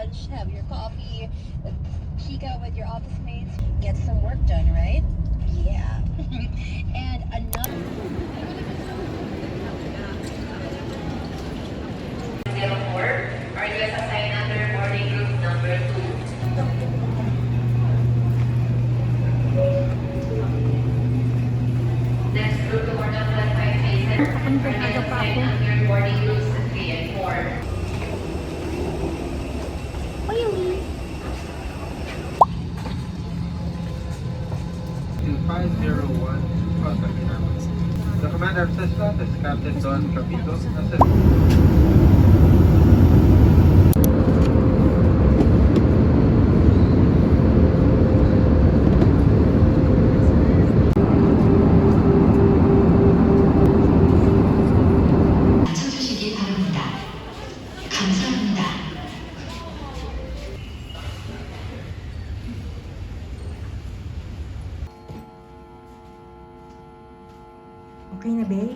lunch, have your coffee, cheek out with your office mates, get some work done, right? Yeah. And another 04, are you assigned under boarding group number 2? Next group to board of 5 faces, are you assigned under boarding groups 3 and 4? 2501 contact numbers. The commander of Cessna is Captain Don Capito. 맞춰주시기 바랍니다. 감사합니다. Okay na, babe?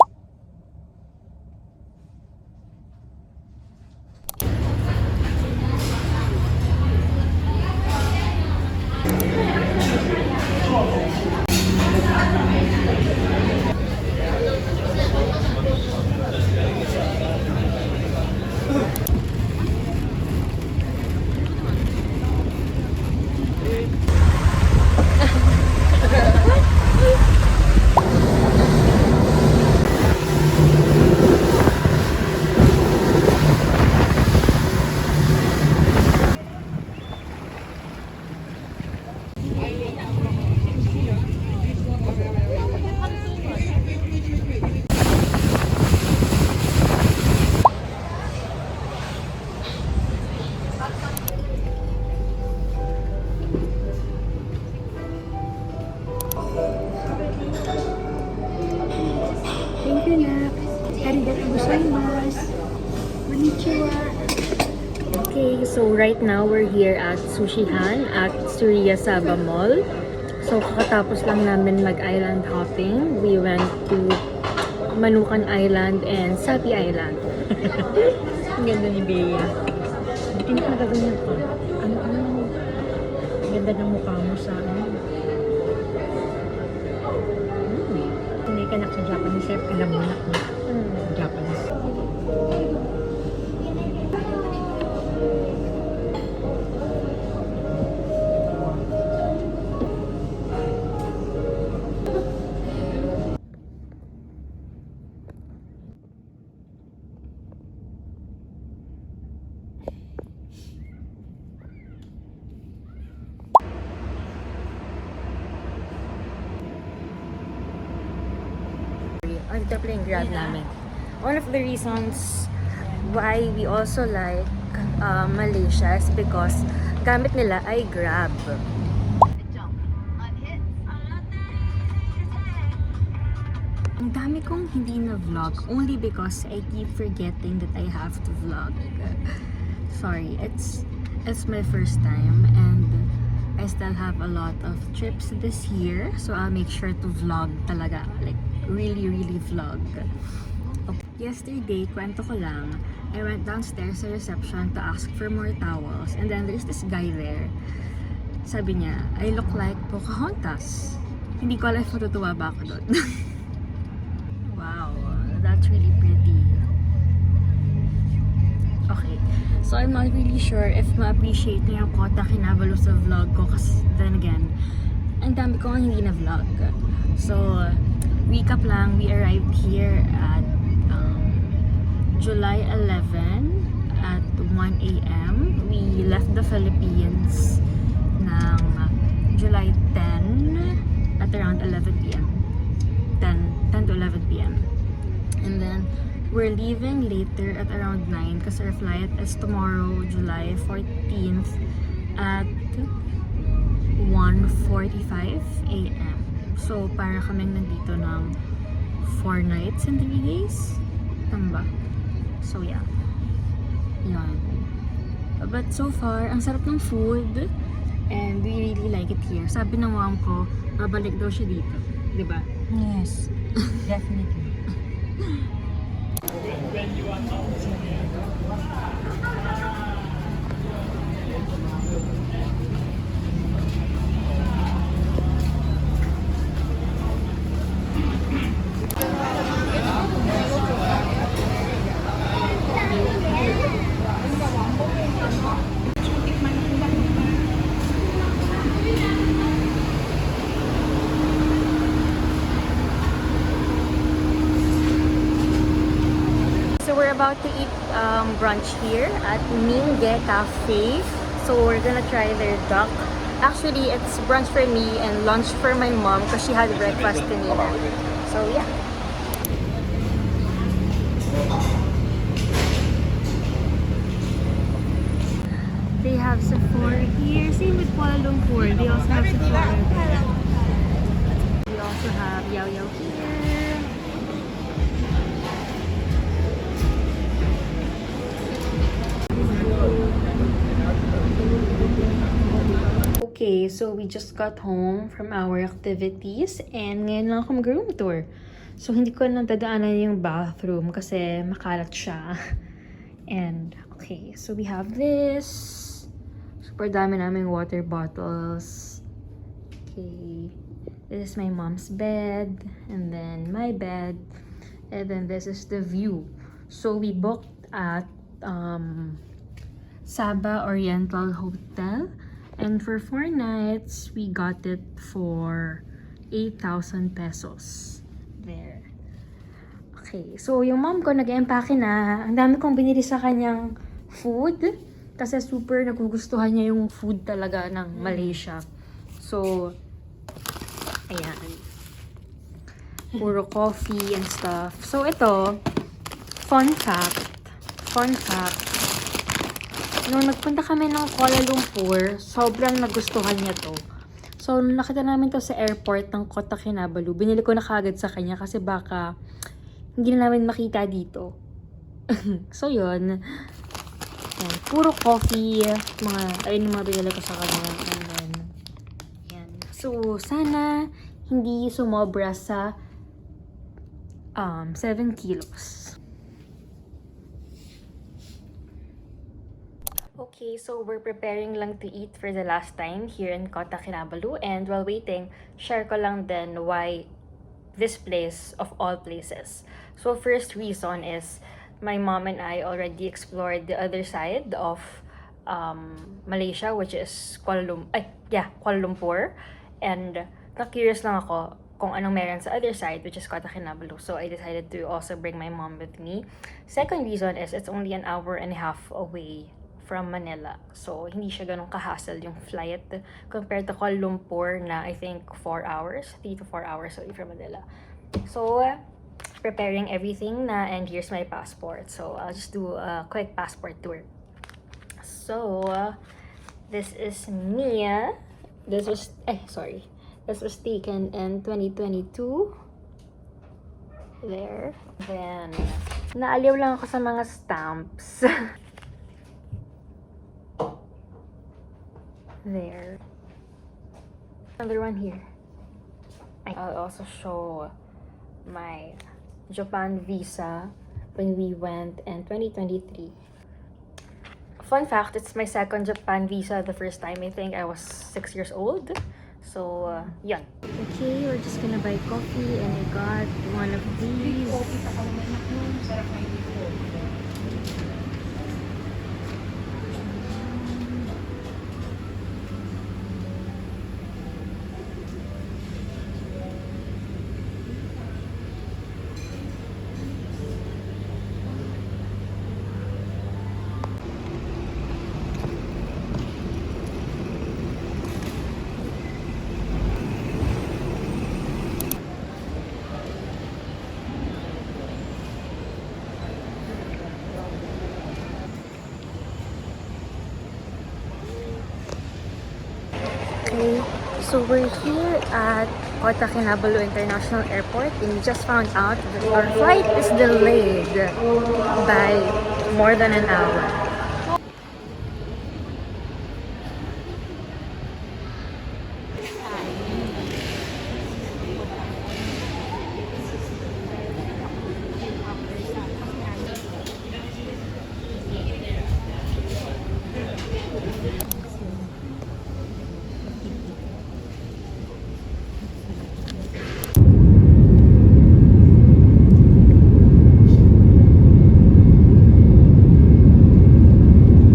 Thank you, Nak. Arigato gozaimasu. Konnichiwa. Okay, so right now we're here at Sushihan at Surya Saba Mall. So kakatapos lang namin mag-island hopping. We went to Manukan Island and Sapi Island. Ang ganda ni Bea. Buti na nagaganyan ko. Ano? Ang ganda ng mukha mo sa ano. Sanay ka na sa Japanese, alam mo na kung Japanese. Dito pala yung Grab namin. One of the reasons why we also like Malaysia is because gamit nila ay Grab. Ang dami kong hindi na vlog only because I keep forgetting that I have to vlog. Sorry, it's my first time and I still have a lot of trips this year, so I'll make sure to vlog talaga, like really vlog. Yesterday, kwento ko lang, I went downstairs sa reception to ask for more towels and then there's this guy there. Sabi niya, I look like Pocahontas. Hindi ko alam if matutuwa ba ako doon. Wow, that's really pretty. Okay, so I'm not really sure if ma-appreciate niya yung Kota Kinabalu sa vlog ko kasi then again, ang dami ko hindi na vlog. So, recap lang, we arrived here at July 11 at 1 a.m. We left the Philippines ng July 10 at around 11 p.m. 10 to 11 p.m. And then, we're leaving later at around 9 kasi our flight is tomorrow, July 14th at 1:45 a.m. So, para kaming nandito ng 4 nights and 3 days. Tama ba? So, yeah. Yan. But so far, ang sarap ng food and we really like it here. Sabi ng mom ko, babalik daw siya dito. Diba? Yes, definitely. about to eat brunch here at Mingge Cafe. So we're gonna try their duck. Actually, it's brunch for me and lunch for my mom because she had breakfast kanina. So yeah. They have Sephora here. Same with Kuala Lumpur. They also have Sephora there. We also have Yao Yao here. Okay, so we just got home from our activities and ngayon lang ako mag-room tour. So hindi ko na dadaanan yung bathroom kasi makalat siya. And okay, so we have this. Super dami naming water bottles. Okay, this is my mom's bed and then my bed and then this is the view. So we booked at Saba Oriental Hotel. And for 4 nights, we got it for 8,000 pesos. There. Okay, so yung mom ko nag-empake na. Ang dami kong binili sa kanyang food. Kasi super nagugustuhan niya yung food talaga ng Malaysia. So, ayan. Puro coffee and stuff. So, ito, fun fact. Nung nagpunta kami ng Kuala Lumpur, sobrang nagustuhan niya to. So, nung nakita namin to sa airport ng Kota Kinabalu, binili ko na kagad sa kanya kasi baka hindi na namin makita dito. So, yun. Yan. Puro coffee. Ayun yung mga binili ko sa kanya. And then, yan. So, sana hindi sumobra sa 7 kilos. Okay, so we're preparing lang to eat for the last time here in Kota Kinabalu, and while waiting, share ko lang din why this place of all places. So first reason is my mom and I already explored the other side of Malaysia, which is Kuala Lumpur, and na-curious lang ako kung anong meron sa other side, which is Kota Kinabalu. So I decided to also bring my mom with me. Second reason is it's only 1.5 hours away from Manila. So, hindi siya ganun ka-hassle yung flight compared to Kuala Lumpur na I think 4 hours, 3 to 4 hours away from Manila. So, preparing everything na, and here's my passport. So, I'll just do a quick passport tour. So, this is Mia. This was taken in 2022. There. Then, naaliw lang ako sa mga stamps. There. Another one here. I'll also show my Japan visa when we went in 2023. Fun fact, it's my second Japan visa. The first time I think I was 6 years old. So, yun. Okay, we're just gonna buy coffee and I got one of these. Okay, so we're here at Kota Kinabalu International Airport and we just found out that our flight is delayed by more than an hour.